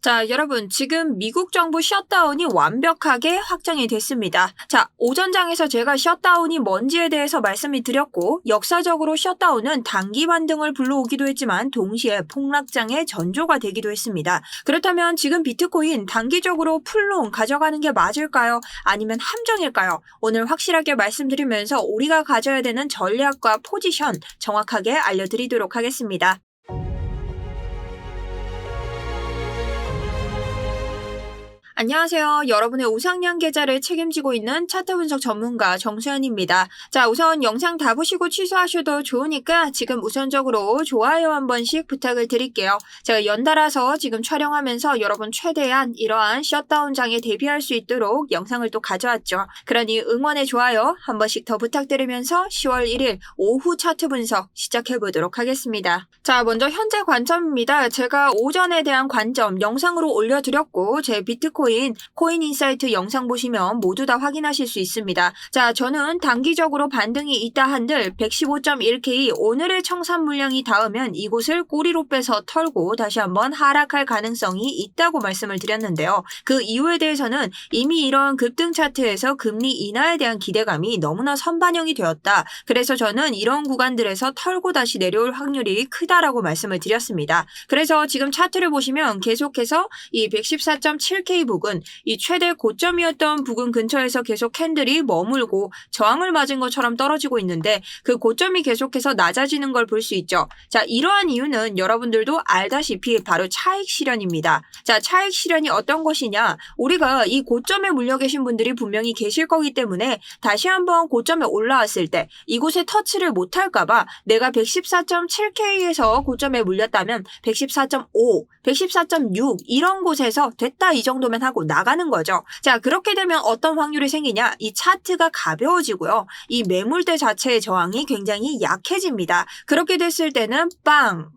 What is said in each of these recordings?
자, 여러분, 지금 미국 정부 셧다운이 완벽하게 확정이 됐습니다. 자, 오전장에서 제가 셧다운이 뭔지에 대해서 말씀을 드렸고, 역사적으로 셧다운은 단기 반등을 불러오기도 했지만 동시에 폭락장의 전조가 되기도 했습니다. 그렇다면 지금 비트코인 단기적으로 풀롱 가져가는 게 맞을까요? 아니면 함정일까요? 오늘 확실하게 말씀드리면서 우리가 가져야 되는 전략과 포지션 정확하게 알려드리도록 하겠습니다. 안녕하세요. 여러분의 우상향 계좌를 책임지고 있는 차트 분석 전문가 정수연입니다. 자, 우선 영상 다 보시고 취소하셔도 좋으니까 지금 우선적으로 좋아요 한 번씩 부탁을 드릴게요. 제가 연달아서 지금 촬영하면서 여러분 최대한 이러한 셧다운장에 대비할 수 있도록 영상을 또 가져왔죠. 그러니 응원의 좋아요 한 번씩 더 부탁드리면서 10월 1일 오후 차트 분석 시작해보도록 하겠습니다. 자, 먼저 현재 관점입니다. 제가 오전에 대한 관점 영상으로 올려드렸고 제 비트코인 코인인사이트 영상 보시면 모두 다 확인하실 수 있습니다. 자, 저는 단기적으로 반등이 있다 한들 115.1K 오늘의 청산 물량이 닿으면 이곳을 꼬리로 빼서 털고 다시 한번 하락할 가능성이 있다고 말씀을 드렸는데요. 그 이유에 대해서는 이미 이런 급등 차트에서 금리 인하에 대한 기대감이 너무나 선반영이 되었다. 그래서 저는 이런 구간들에서 털고 다시 내려올 확률이 크다라고 말씀을 드렸습니다. 그래서 지금 차트를 보시면 계속해서 이 114.7K 부근, 이 최대 고점이었던 부근 근처에서 계속 캔들이 머물고 저항을 맞은 것처럼 떨어지고 있는데 그 고점이 계속해서 낮아지는 걸 볼 수 있죠. 자, 이러한 이유는 여러분들도 알다시피 바로 차익 실현입니다. 자, 차익 실현이 어떤 것이냐? 우리가 이 고점에 물려 계신 분들이 분명히 계실 거기 때문에 다시 한번 고점에 올라왔을 때 이곳에 터치를 못할까봐 내가 114.7K에서 고점에 물렸다면 114.5, 114.6 이런 곳에서 됐다 이 정도면 하고 나가는 거죠. 자, 그렇게 되면 어떤 확률이 생기냐? 이 차트가 가벼워지고요. 이 매물대 자체의 저항이 굉장히 약해집니다. 그렇게 됐을 때는 빵,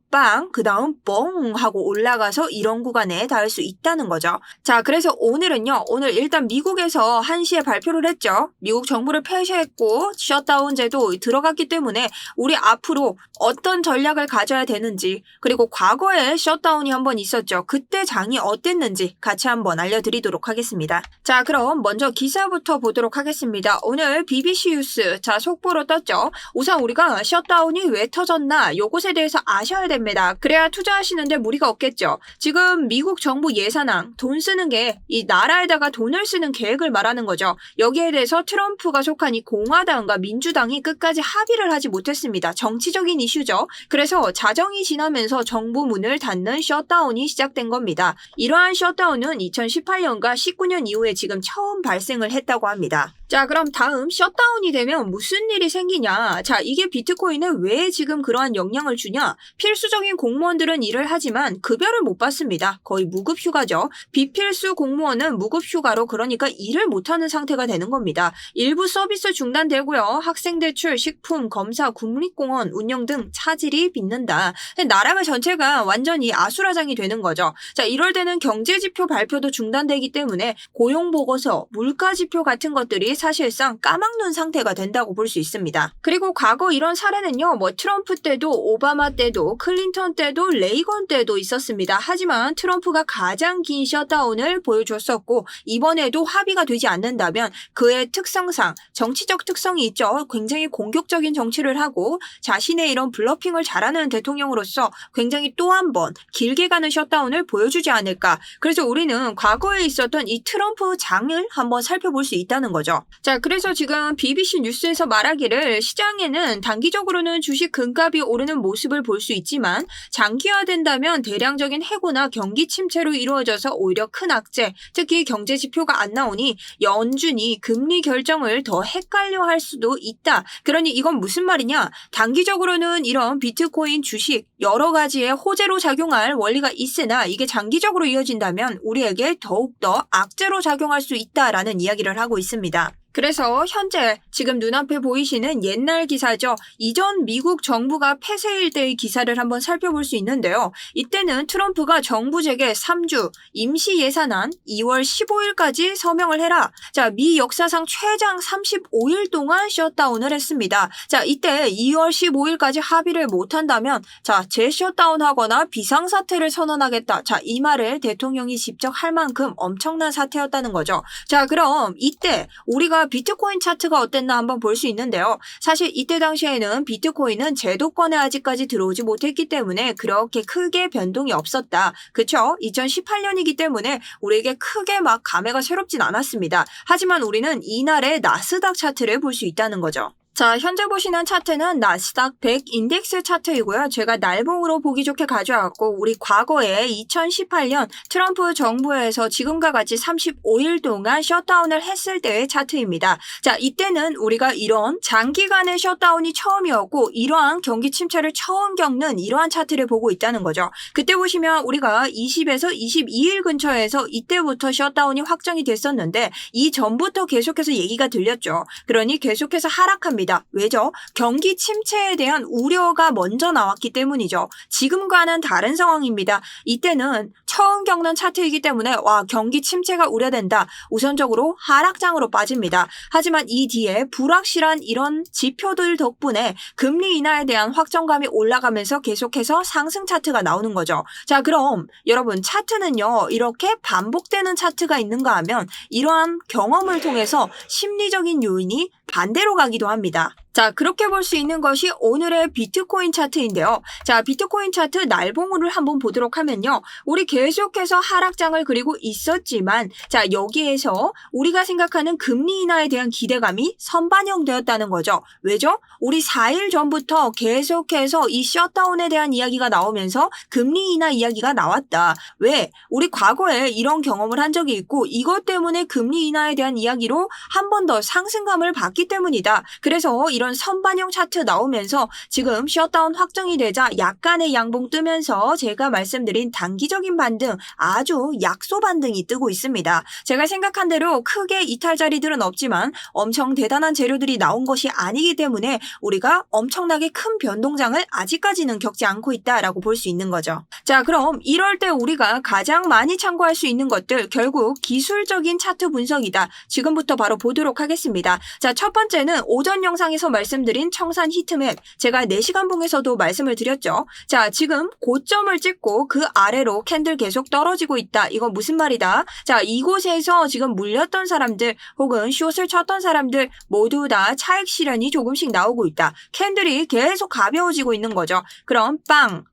그 다음 뻥 하고 올라가서 이런 구간에 닿을 수 있다는 거죠. 자, 그래서 오늘은요. 오늘 일단 미국에서 1시에 발표를 했죠. 미국 정부를 폐쇄했고 셧다운제도 들어갔기 때문에 우리 앞으로 어떤 전략을 가져야 되는지 그리고 과거에 셧다운이 한번 있었죠. 그때 장이 어땠는지 같이 한번 알려드리도록 하겠습니다. 자, 그럼 먼저 기사부터 보도록 하겠습니다. 오늘 BBC 뉴스 자 속보로 떴죠. 우선 우리가 셧다운이 왜 터졌나 요것에 대해서 아셔야 됩니다. 그래야 투자하시는데 무리가 없겠죠. 지금 미국 정부 예산안 돈 쓰는 게 이 나라에다가 돈을 쓰는 계획을 말하는 거죠. 여기에 대해서 트럼프가 속한 이 공화당과 민주당이 끝까지 합의를 하지 못했습니다. 정치적인 이슈죠. 그래서 자정이 지나면서 정부 문을 닫는 셧다운이 시작된 겁니다. 이러한 셧다운은 2018년과 19년 이후에 지금 처음 발생을 했다고 합니다. 자, 그럼 다음 셧다운이 되면 무슨 일이 생기냐? 자, 이게 비트코인에 왜 지금 그러한 영향을 주냐? 필수적인 공무원들은 일을 하지만 급여를 못 받습니다. 거의 무급휴가죠. 비필수 공무원은 무급휴가로 그러니까 일을 못하는 상태가 되는 겁니다. 일부 서비스 중단되고요. 학생대출, 식품, 검사, 국립공원 운영 등 차질이 빚는다. 나라가 전체가 완전히 아수라장이 되는 거죠. 자, 이럴 때는 경제지표 발표도 중단되기 때문에 고용보고서, 물가지표 같은 것들이 사실상 까막눈 상태가 된다고 볼 수 있습니다. 그리고 과거 이런 사례는요. 뭐 트럼프 때도 오바마 때도 클린턴 때도 레이건 때도 있었습니다. 하지만 트럼프가 가장 긴 셧다운을 보여줬었고 이번에도 합의가 되지 않는다면 그의 특성상 정치적 특성이 있죠. 굉장히 공격적인 정치를 하고 자신의 이런 블러핑을 잘하는 대통령으로서 굉장히 또 한 번 길게 가는 셧다운을 보여주지 않을까. 그래서 우리는 과거에 있었던 이 트럼프 장을 한번 살펴볼 수 있다는 거죠. 자, 그래서 지금 BBC 뉴스에서 말하기를 시장에는 단기적으로는 주식 금값이 오르는 모습을 볼 수 있지만 장기화된다면 대량적인 해고나 경기 침체로 이루어져서 오히려 큰 악재, 특히 경제 지표가 안 나오니 연준이 금리 결정을 더 헷갈려 할 수도 있다. 그러니 이건 무슨 말이냐? 단기적으로는 이런 비트코인 주식 여러 가지의 호재로 작용할 원리가 있으나 이게 장기적으로 이어진다면 우리에게 더욱더 악재로 작용할 수 있다라는 이야기를 하고 있습니다. 그래서 현재 지금 눈앞에 보이시는 옛날 기사죠. 이전 미국 정부가 폐쇄일 때의 기사를 한번 살펴볼 수 있는데요. 이때는 트럼프가 정부재개 3주 임시 예산안 2월 15일까지 서명을 해라. 자, 미 역사상 최장 35일 동안 셧다운을 했습니다. 자, 이때 2월 15일까지 합의를 못한다면 자, 재셧다운하거나 비상사태를 선언하겠다. 자, 이 말을 대통령이 직접 할 만큼 엄청난 사태였다는 거죠. 자, 그럼 이때 우리가 비트코인 차트가 어땠나 한번 볼 수 있는데요. 사실 이때 당시에는 비트코인은 제도권에 아직까지 들어오지 못했기 때문에 그렇게 크게 변동이 없었다. 그쵸? 2018년이기 때문에 우리에게 크게 막 감회가 새롭진 않았습니다. 하지만 우리는 이날의 나스닥 차트를 볼 수 있다는 거죠. 자, 현재 보시는 차트는 나스닥 100 인덱스 차트이고요. 제가 날봉으로 보기 좋게 가져왔고 우리 과거에 2018년 트럼프 정부에서 지금과 같이 35일 동안 셧다운을 했을 때의 차트입니다. 자, 이때는 우리가 이런 장기간의 셧다운이 처음이었고 이러한 경기 침체를 처음 겪는 이러한 차트를 보고 있다는 거죠. 그때 보시면 우리가 20에서 22일 근처에서 이때부터 셧다운이 확정이 됐었는데 이전부터 계속해서 얘기가 들렸죠. 그러니 계속해서 하락합니다. 왜죠? 경기 침체에 대한 우려가 먼저 나왔기 때문이죠. 지금과는 다른 상황입니다. 이때는 처음 겪는 차트이기 때문에 경기 침체가 우려된다. 우선적으로 하락장으로 빠집니다. 하지만 이 뒤에 불확실한 이런 지표들 덕분에 금리 인하에 대한 확정감이 올라가면서 계속해서 상승 차트가 나오는 거죠. 자, 그럼 여러분 차트는요. 이렇게 반복되는 차트가 있는가 하면 이러한 경험을 통해서 심리적인 요인이 반대로 가기도 합니다. 자, 그렇게 볼 수 있는 것이 오늘의 비트코인 차트인데요. 자, 비트코인 차트 날봉우를 한번 보도록 하면요. 우리 계속해서 하락장을 그리고 있었지만 자, 여기에서 우리가 생각하는 금리 인하에 대한 기대감이 선반영되었다는 거죠. 왜죠? 우리 4일 전부터 계속해서 이 셧다운에 대한 이야기가 나오면서 금리 인하 이야기가 나왔다. 왜? 우리 과거에 이런 경험을 한 적이 있고 이것 때문에 금리 인하에 대한 이야기로 한 번 더 상승감을 받기 때문이다. 그래서 이런 선반영 차트 나오면서 지금 셧다운 확정이 되자 약간의 양봉 뜨면서 제가 말씀드린 단기적인 반등 아주 약소 반등이 뜨고 있습니다. 제가 생각한 대로 크게 이탈 자리들은 없지만 엄청 대단한 재료들이 나온 것이 아니기 때문에 우리가 엄청나게 큰 변동장을 아직까지는 겪지 않고 있다라고 볼 수 있는 거죠. 자, 그럼 이럴 때 우리가 가장 많이 참고할 수 있는 것들 결국 기술적인 차트 분석이다. 지금부터 바로 보도록 하겠습니다. 자, 첫 번째는 오전 영상에서 말씀드린 청산 히트맵 제가 4시간 봉에서도 말씀을 드렸죠. 자, 지금 고점을 찍고 그 아래로 캔들 계속 떨어지고 있다. 이건 무슨 말이다? 자, 이곳에서 지금 물렸던 사람들 혹은 숏을 쳤던 사람들 모두 다 차익 실현이 조금씩 나오고 있다. 캔들이 계속 가벼워지고 있는 거죠. 그럼 빵,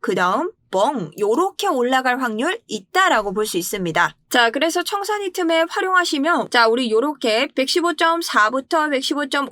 그 다음 뻥 요렇게 올라갈 확률 있다라고 볼 수 있습니다. 자, 그래서 청산 히트맵 활용하시면 자, 우리 요렇게 115.4부터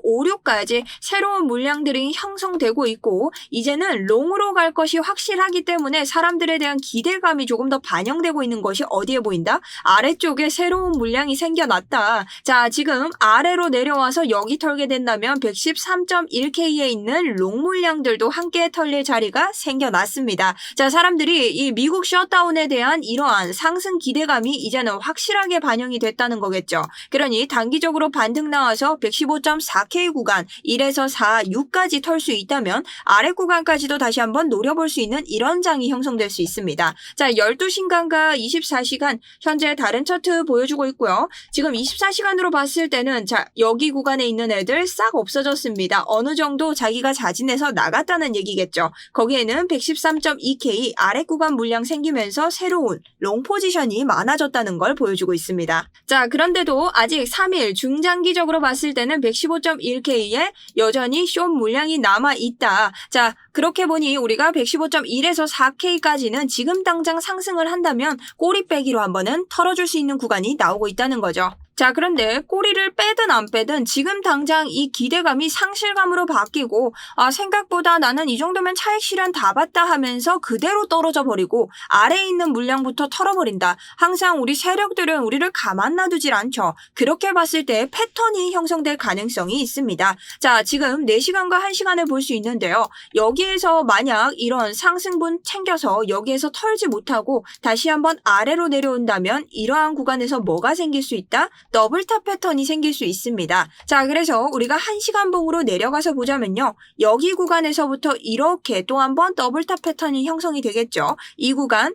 115.56까지 새로운 물량들이 형성되고 있고 이제는 롱으로 갈 것이 확실하기 때문에 사람들에 대한 기대감이 조금 더 반영되고 있는 것이 어디에 보인다? 아래쪽에 새로운 물량이 생겨났다. 자, 지금 아래로 내려와서 여기 털게 된다면 113.1K에 있는 롱 물량들도 함께 털릴 자리가 생겨났습니다. 자, 사람들이 이 미국 셧다운에 대한 이러한 상승 기대감이 이제는 확실하게 반영이 됐다는 거겠죠. 그러니 단기적으로 반등 나와서 115.4K 구간 1에서 4, 6까지 털 수 있다면 아래 구간까지도 다시 한번 노려볼 수 있는 이런 장이 형성될 수 있습니다. 자, 12시간과 24시간 현재 다른 차트 보여주고 있고요. 지금 24시간으로 봤을 때는 자, 여기 구간에 있는 애들 싹 없어졌습니다. 어느 정도 자기가 자진해서 나갔다는 얘기겠죠. 거기에는 113.2K 아래 구간 물량 생기면서 새로운 롱 포지션이 많아졌다 다는 걸 보여주고 있습니다. 자, 그런데도 아직 3일 중장기적으로 봤을 때는 115.1K에 여전히 숏 물량이 남아있다. 자, 그렇게 보니 우리가 115.1에서 4K까지는 지금 당장 상승을 한다면 꼬리 빼기로 한번은 털어줄 수 있는 구간이 나오고 있다는 거죠. 자, 그런데 꼬리를 빼든 안 빼든 지금 당장 이 기대감이 상실감으로 바뀌고 생각보다 나는 이 정도면 차익 실현 다 봤다 하면서 그대로 떨어져 버리고 아래에 있는 물량부터 털어버린다. 항상 우리 세력들은 우리를 가만 놔두질 않죠. 그렇게 봤을 때 패턴이 형성될 가능성이 있습니다. 자, 지금 4시간과 1시간을 볼 수 있는데요. 여기에서 만약 이런 상승분 챙겨서 여기에서 털지 못하고 다시 한번 아래로 내려온다면 이러한 구간에서 뭐가 생길 수 있다? 더블탑 패턴이 생길 수 있습니다. 자, 그래서 우리가 1시간봉으로 내려가서 보자면요. 여기 구간에서부터 이렇게 또 한번 더블탑 패턴이 형성이 되겠죠. 이 구간,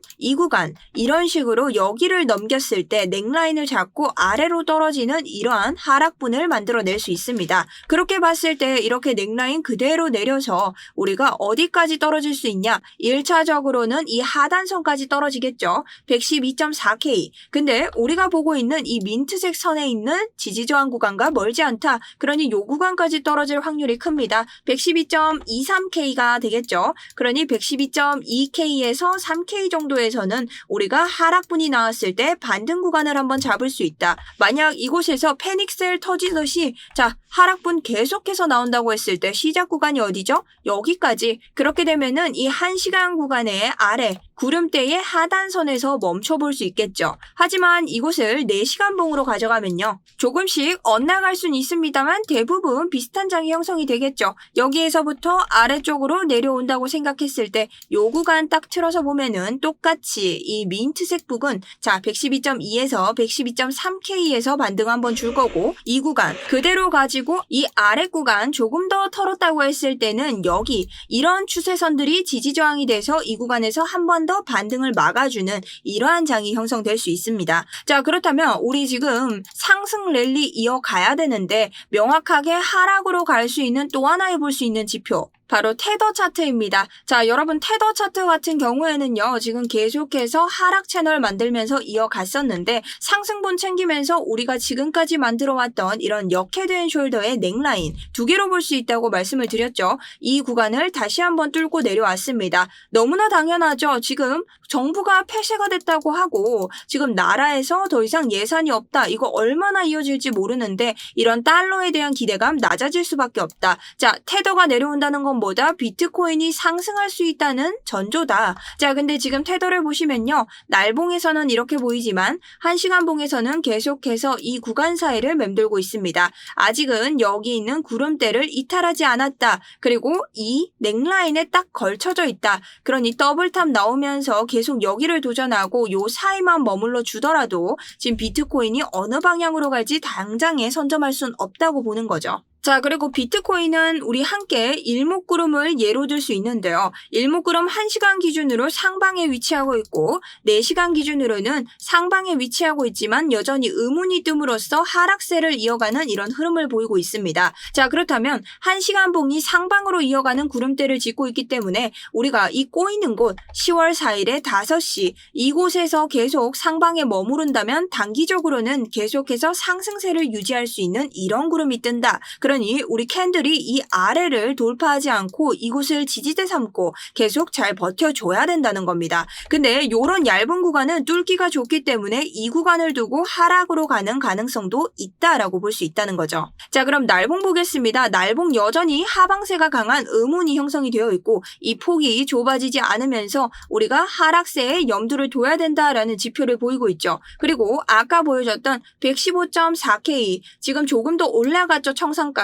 이런 식으로 여기를 넘겼을 때 넥라인을 잡고 아래로 떨어지는 이러한 하락분을 만들어낼 수 있습니다. 그렇게 봤을 때 이렇게 넥라인 그대로 내려서 우리가 어디까지 떨어질 수 있냐? 1차적으로는 이 하단선까지 떨어지겠죠. 112.4K. 근데 우리가 보고 있는 이 민트색 선에 있는 지지저항 구간과 멀지 않다. 그러니 요 구간까지 떨어질 확률이 큽니다. 112.23K가 되겠죠. 그러니 112.2K에서 3K 정도에서는 우리가 하락분이 나왔을 때 반등 구간을 한번 잡을 수 있다. 만약 이곳에서 패닉셀 터지듯이 자, 하락분 계속해서 나온다고 했을 때 시작 구간이 어디죠? 여기까지. 그렇게 되면은 이 1시간 구간의 아래 구름대의 하단선에서 멈춰볼 수 있겠죠. 하지만 이곳을 4시간봉으로 가져가면요. 조금씩 엇나갈 수는 있습니다만 대부분 비슷한 장이 형성이 되겠죠. 여기에서부터 아래쪽으로 내려온다고 생각했을 때 요 구간 딱 틀어서 보면은 똑같이 이 민트색 부분 자 112.2에서 112.3K에서 반등 한번 줄 거고 이 구간 그대로 가지고 이 아래 구간 조금 더 털었다고 했을 때는 여기 이런 추세선들이 지지저항이 돼서 이 구간에서 한 번 더 반등을 막아주는 이러한 장이 형성될 수 있습니다. 자, 그렇다면 우리 지금 상승 랠리 이어가야 되는데 명확하게 하락으로 갈 수 있는 또 하나의 볼 수 있는 지표 바로 테더 차트입니다. 자, 여러분 테더 차트 같은 경우에는요. 지금 계속해서 하락 채널 만들면서 이어갔었는데 상승분 챙기면서 우리가 지금까지 만들어왔던 이런 역헤드앤 숄더의 넥라인 두 개로 볼 수 있다고 말씀을 드렸죠. 이 구간을 다시 한번 뚫고 내려왔습니다. 너무나 당연하죠. 지금 정부가 폐쇄가 됐다고 하고 지금 나라에서 더 이상 예산이 없다. 이거 얼마나 이어질지 모르는데 이런 달러에 대한 기대감 낮아질 수밖에 없다. 자, 테더가 내려온다는 건 보다 비트코인이 상승할 수 있다는 전조다. 자, 근데 지금 테더를 보시면요. 날봉에서는 이렇게 보이지만 1시간봉에서는 계속해서 이 구간 사이를 맴돌고 있습니다. 아직은 여기 있는 구름대를 이탈하지 않았다. 그리고 이 넥라인에 딱 걸쳐져 있다. 그러니 더블탑 나오면서 계속 여기를 도전하고 요 사이만 머물러 주더라도 지금 비트코인이 어느 방향으로 갈지 당장에 선점할 순 없다고 보는 거죠. 자, 그리고 비트코인은 우리 함께 일목구름을 예로 들 수 있는데요. 일목구름 1시간 기준으로 상방에 위치하고 있고 4시간 기준으로는 상방에 위치하고 있지만 여전히 의문이 뜸으로써 하락세를 이어가는 이런 흐름을 보이고 있습니다. 자, 그렇다면 1시간 봉이 상방으로 이어가는 구름대를 짓고 있기 때문에 우리가 이 꼬이는 곳 10월 4일에 5시 이곳에서 계속 상방에 머무른다면 단기적으로는 계속해서 상승세를 유지할 수 있는 이런 구름이 뜬다. 그러니 우리 캔들이 이 아래를 돌파하지 않고 이곳을 지지대 삼고 계속 잘 버텨줘야 된다는 겁니다. 근데 이런 얇은 구간은 뚫기가 좋기 때문에 이 구간을 두고 하락으로 가는 가능성도 있다라고 볼 수 있다는 거죠. 자, 그럼 날봉 보겠습니다. 날봉 여전히 하방세가 강한 의문이 형성이 되어 있고 이 폭이 좁아지지 않으면서 우리가 하락세에 염두를 둬야 된다라는 지표를 보이고 있죠. 그리고 아까 보여줬던 115.4K 지금 조금 더 올라갔죠. 청산가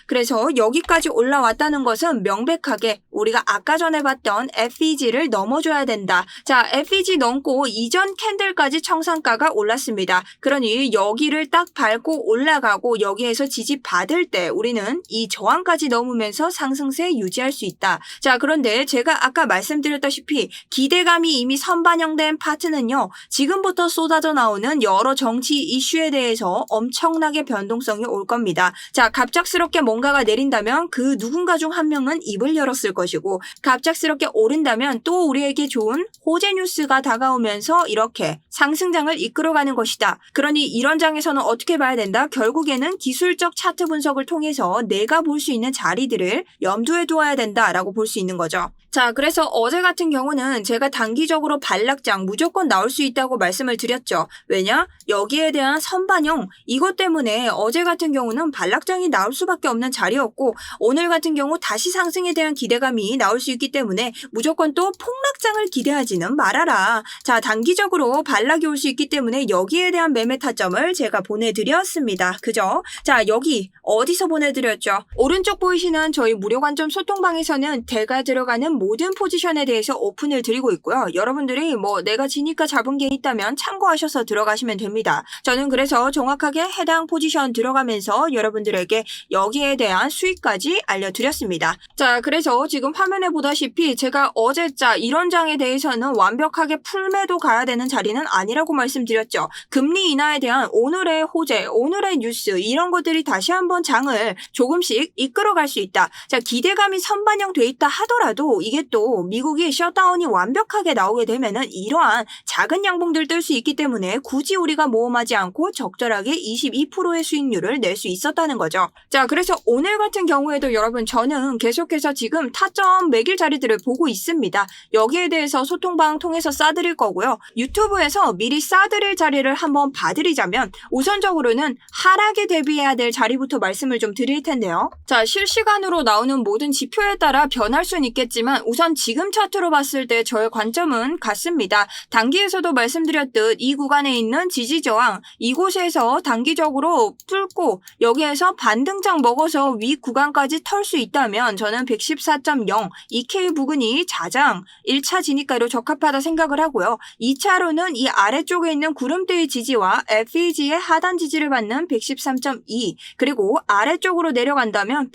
그래서 여기까지 올라왔다는 것은 명백하게 우리가 아까 전에 봤던 FEG를 넘어줘야 된다. 자, FEG 넘고 이전 캔들까지 청산가가 올랐습니다. 그러니 여기를 딱 밟고 올라가고 여기에서 지지 받을 때 우리는 이 저항까지 넘으면서 상승세 유지할 수 있다. 자, 그런데 제가 아까 말씀드렸다시피 기대감이 이미 선반영된 파트는요. 지금부터 쏟아져 나오는 여러 정치 이슈에 대해서 엄청나게 변동성이 올 겁니다. 자, 갑작스럽게 뭔가가 내린다면 그 누군가 중 한 명은 입을 열었을 것이고 갑작스럽게 오른다면 또 우리에게 좋은 호재 뉴스가 다가오면서 이렇게 상승장을 이끌어가는 것이다. 그러니 이런 장에서는 어떻게 봐야 된다? 결국에는 기술적 차트 분석을 통해서 내가 볼 수 있는 자리들을 염두에 두어야 된다라고 볼 수 있는 거죠. 자, 그래서 어제 같은 경우는 제가 단기적으로 반락장 무조건 나올 수 있다고 말씀을 드렸죠. 왜냐? 여기에 대한 선반영 이것 때문에 어제 같은 경우는 반락장이 나올 수밖에 없는 자리였고 오늘 같은 경우 다시 상승에 대한 기대감이 나올 수 있기 때문에 무조건 또 폭락장을 기대하지는 말아라. 자, 단기적으로 반락이 올 수 있기 때문에 여기에 대한 매매 타점을 제가 보내드렸습니다. 그죠? 자, 여기 어디서 보내드렸죠? 오른쪽 보이시는 저희 무료 관점 소통방에서는 대가 들어가는 모든 포지션에 대해서 오픈을 드리고 있고요. 여러분들이 내가 지니까 잡은 게 있다면 참고하셔서 들어가시면 됩니다. 저는 그래서 정확하게 해당 포지션 들어가면서 여러분들에게 여기에 대한 수익까지 알려드렸습니다. 자, 그래서 지금 화면에 보다시피 제가 어제자 이런 장에 대해서는 완벽하게 풀매도 가야 되는 자리는 아니라고 말씀드렸죠. 금리 인하에 대한 오늘의 호재, 오늘의 뉴스 이런 것들이 다시 한번 장을 조금씩 이끌어갈 수 있다. 자, 기대감이 선반영돼 있다 하더라도 이게 또 미국이 셧다운이 완벽하게 나오게 되면은 이러한 작은 양봉들 뜰 수 있기 때문에 굳이 우리가 모험하지 않고 적절하게 22%의 수익률을 낼 수 있었다는 거죠. 자, 그래서 오늘 같은 경우에도 여러분 저는 계속해서 지금 타점 매길 자리들을 보고 있습니다. 여기에 대해서 소통방 통해서 싸드릴 거고요. 유튜브에서 미리 싸드릴 자리를 한번 봐드리자면 우선적으로는 하락에 대비해야 될 자리부터 말씀을 좀 드릴 텐데요. 자, 실시간으로 나오는 모든 지표에 따라 변할 수는 있겠지만 우선 지금 차트로 봤을 때 저의 관점은 같습니다. 단기에서도 말씀드렸듯 이 구간에 있는 지지 저항 이곳에서 단기적으로 뚫고 여기에서 반등장 먹어서 위 구간까지 털 수 있다면 저는 114.0 EK 부근이 자장 1차 진입가로 적합하다 생각을 하고요. 2차로는 이 아래쪽에 있는 구름대의 지지와 FEG의 하단 지지를 받는 113.2 그리고 아래쪽으로 내려간다면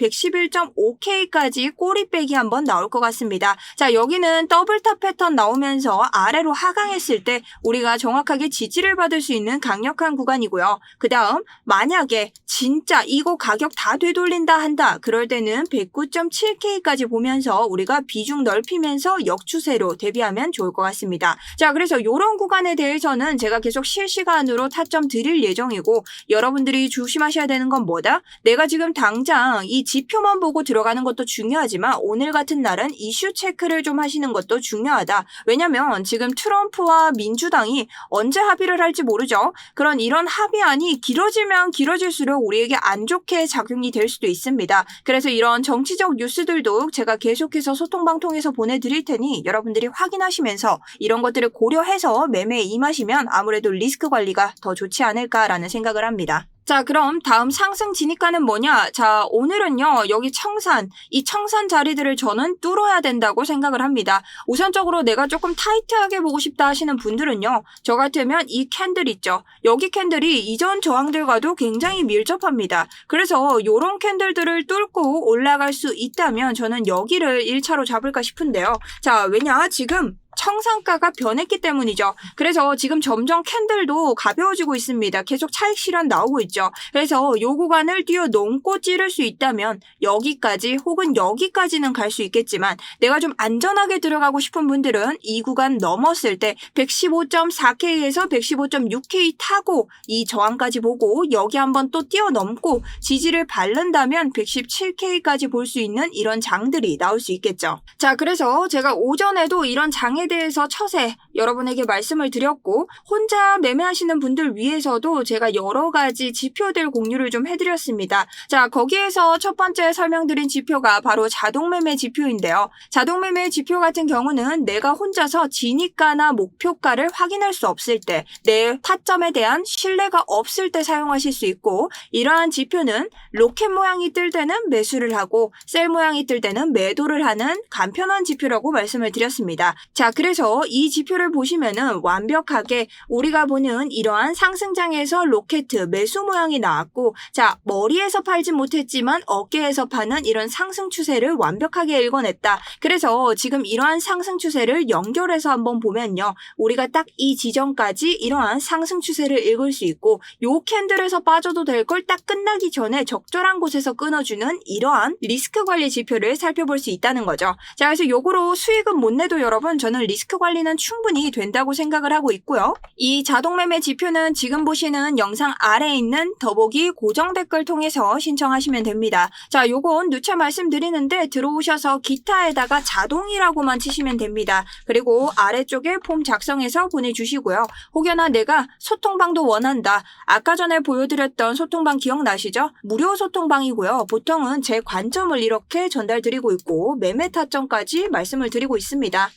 111.5K까지 꼬리빼기 한번 나올 것 같습니다. 자, 여기는 더블탑 패턴 나오면서 아래로 하강했을 때 우리가 정확하게 지지를 받을 수 있는 강력한 구간이고요. 그 다음 만약에 진짜 이거 가격 다 되돌린다 한다 그럴 때는 109.7K까지 보면서 우리가 비중 넓히면서 역추세로 대비하면 좋을 것 같습니다. 자, 그래서 이런 구간에 대해서는 제가 계속 실시간으로 타점 드릴 예정이고 여러분들이 조심하셔야 되는 건 뭐다? 내가 지금 당장 이 지표만 보고 들어가는 것도 중요하지만 오늘 같은 날은 이슈 체크를 좀 하시는 것도 중요하다. 왜냐면 지금 트럼프와 민주당이 언제 합의를 할지 모르죠. 이런 합의안이 길어지면 길어질수록 우리에게 안 좋게 작용이 될 수도 있습니다. 그래서 이런 정치적 뉴스들도 제가 계속해서 소통방 통해서 보내드릴 테니 여러분들이 확인하시면서 이런 것들을 고려해서 매매에 임하시면 아무래도 리스크 관리가 더 좋지 않을까라는 생각을 합니다. 자, 그럼 다음 상승 진입가는 뭐냐? 자, 오늘은요, 여기 청산, 이 청산 자리들을 저는 뚫어야 된다고 생각을 합니다. 우선적으로 내가 조금 타이트하게 보고 싶다 하시는 분들은요, 저 같으면 이 캔들 있죠? 여기 캔들이 이전 저항들과도 굉장히 밀접합니다. 그래서 요런 캔들들을 뚫고 올라갈 수 있다면 저는 여기를 1차로 잡을까 싶은데요. 자, 왜냐? 지금 청산가가 변했기 때문이죠. 그래서 지금 점점 캔들도 가벼워지고 있습니다. 계속 차익 실현 나오고 있죠. 그래서 요 구간을 뛰어넘고 찌를 수 있다면 여기까지 혹은 여기까지는 갈 수 있겠지만 내가 좀 안전하게 들어가고 싶은 분들은 이 구간 넘었을 때 115.4K에서 115.6K 타고 이 저항까지 보고 여기 한번 또 뛰어넘고 지지를 바른다면 117K까지 볼 수 있는 이런 장들이 나올 수 있겠죠. 자, 그래서 제가 오전에도 이런 장에 대해서 처세 여러분에게 말씀을 드렸고 혼자 매매하시는 분들 위해서도 제가 여러 가지 지표들 공유를 좀 해드렸습니다. 자, 거기에서 첫 번째 설명드린 지표가 바로 자동매매 지표인데요. 자동매매 지표 같은 경우는 내가 혼자서 진입가나 목표가를 확인할 수 없을 때 내 타점에 대한 신뢰가 없을 때 사용하실 수 있고 이러한 지표는 로켓 모양이 뜰 때는 매수를 하고 셀 모양이 뜰 때는 매도를 하는 간편한 지표라고 말씀을 드렸습니다. 자, 그래서 이 지표를 보시면은 완벽하게 우리가 보는 이러한 상승장에서 로켓 매수 모양이 나왔고 자, 머리에서 팔지 못했지만 어깨에서 파는 이런 상승 추세를 완벽하게 읽어냈다. 그래서 지금 이러한 상승 추세를 연결해서 한번 보면요. 우리가 딱 이 지점까지 이러한 상승 추세를 읽을 수 있고 요 캔들에서 빠져도 될 걸 딱 끝나기 전에 적절한 곳에서 끊어주는 이러한 리스크 관리 지표를 살펴볼 수 있다는 거죠. 자, 그래서 요거로 수익은 못 내도 여러분 저는 리스크 관리는 충분히 된다고 생각을 하고 있고요. 이 자동매매 지표는 지금 보시는 영상 아래에 있는 더보기 고정 댓글 통해서 신청하시면 됩니다. 자, 요건 누차 말씀드리는데 들어오셔서 기타에다가 자동이라고만 치시면 됩니다. 그리고 아래쪽에 폼 작성해서 보내주시고요. 혹여나 내가 소통방도 원한다. 아까 전에 보여드렸던 소통방 기억나시죠? 무료 소통방이고요. 보통은 제 관점을 이렇게 전달드리고 있고 매매 타점까지 말씀을 드리고 있습니다.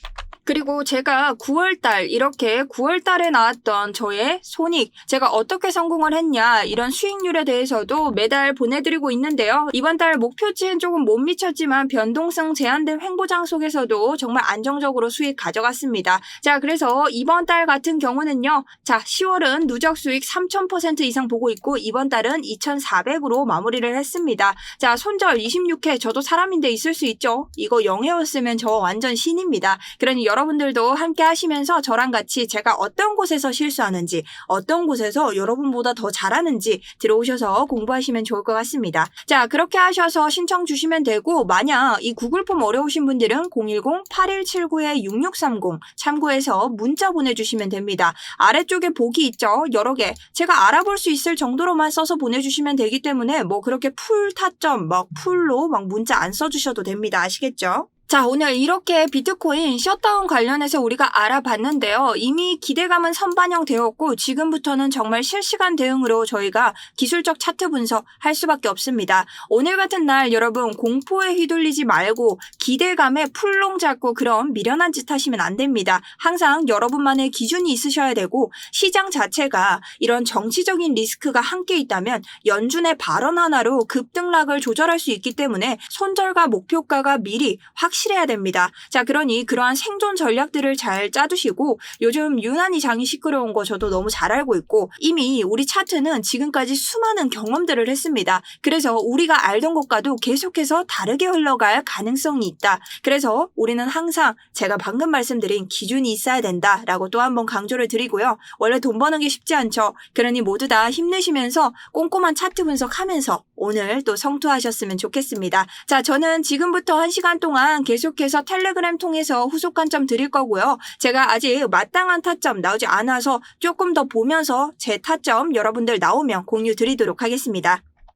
그리고 제가 9월달 이렇게 9월달에 나왔던 저의 손익, 제가 어떻게 성공을 했냐 이런 수익률에 대해서도 매달 보내드리고 있는데요. 이번 달 목표치는 조금 못 미쳤지만 변동성 제한된 횡보장 속에서도 정말 안정적으로 수익 가져갔습니다. 자, 그래서 이번 달 같은 경우는요. 자, 10월은 누적 수익 3000% 이상 보고 있고 이번 달은 2400으로 마무리를 했습니다. 자, 손절 26회 저도 사람인데 있을 수 있죠. 이거 0회였으면 저 완전 신입니다. 그러니 여러분들도 함께 하시면서 저랑 같이 제가 어떤 곳에서 실수하는지, 어떤 곳에서 여러분보다 더 잘하는지 들어오셔서 공부하시면 좋을 것 같습니다. 자, 그렇게 하셔서 신청 주시면 되고 만약 이 구글 폼 어려우신 분들은 010-8179-6630 참고해서 문자 보내주시면 됩니다. 아래쪽에 보기 있죠? 여러 개. 제가 알아볼 수 있을 정도로만 써서 보내주시면 되기 때문에 뭐 그렇게 풀 타점, 막 풀로 막 문자 안 써주셔도 됩니다. 아시겠죠? 자, 오늘 이렇게 비트코인 셧다운 관련해서 우리가 알아봤는데요. 이미 기대감은 선반영되었고 지금부터는 정말 실시간 대응으로 저희가 기술적 차트 분석할 수밖에 없습니다. 오늘 같은 날 여러분 공포에 휘둘리지 말고 기대감에 풀롱 잡고 그런 미련한 짓 하시면 안 됩니다. 항상 여러분만의 기준이 있으셔야 되고 시장 자체가 이런 정치적인 리스크가 함께 있다면 연준의 발언 하나로 급등락을 조절할 수 있기 때문에 손절과 목표가가 미리 확실해야 됩니다. 자, 그러니 그러한 생존 전략들을 잘 짜두시고 요즘 유난히 장이 시끄러운 거 저도 너무 잘 알고 있고 이미 우리 차트는 지금까지 수많은 경험들을 했습니다. 그래서 우리가 알던 것과도 계속해서 다르게 흘러갈 가능성이 있다. 그래서 우리는 항상 제가 방금 말씀드린 기준이 있어야 된다라고 또 한 번 강조를 드리고요. 원래 돈 버는 게 쉽지 않죠. 그러니 모두 다 힘내시면서 꼼꼼한 차트 분석하면서 오늘 또 성투하셨으면 좋겠습니다. 자, 저는 지금부터 1시간 동안 계속해서 텔레그램 통해서 후속 관점 드릴 거고요. 제가 아직 마땅한 타점 나오지 않아서 조금 더 보면서 제 타점 여러분들 나오면 공유 드리도록 하겠습니다.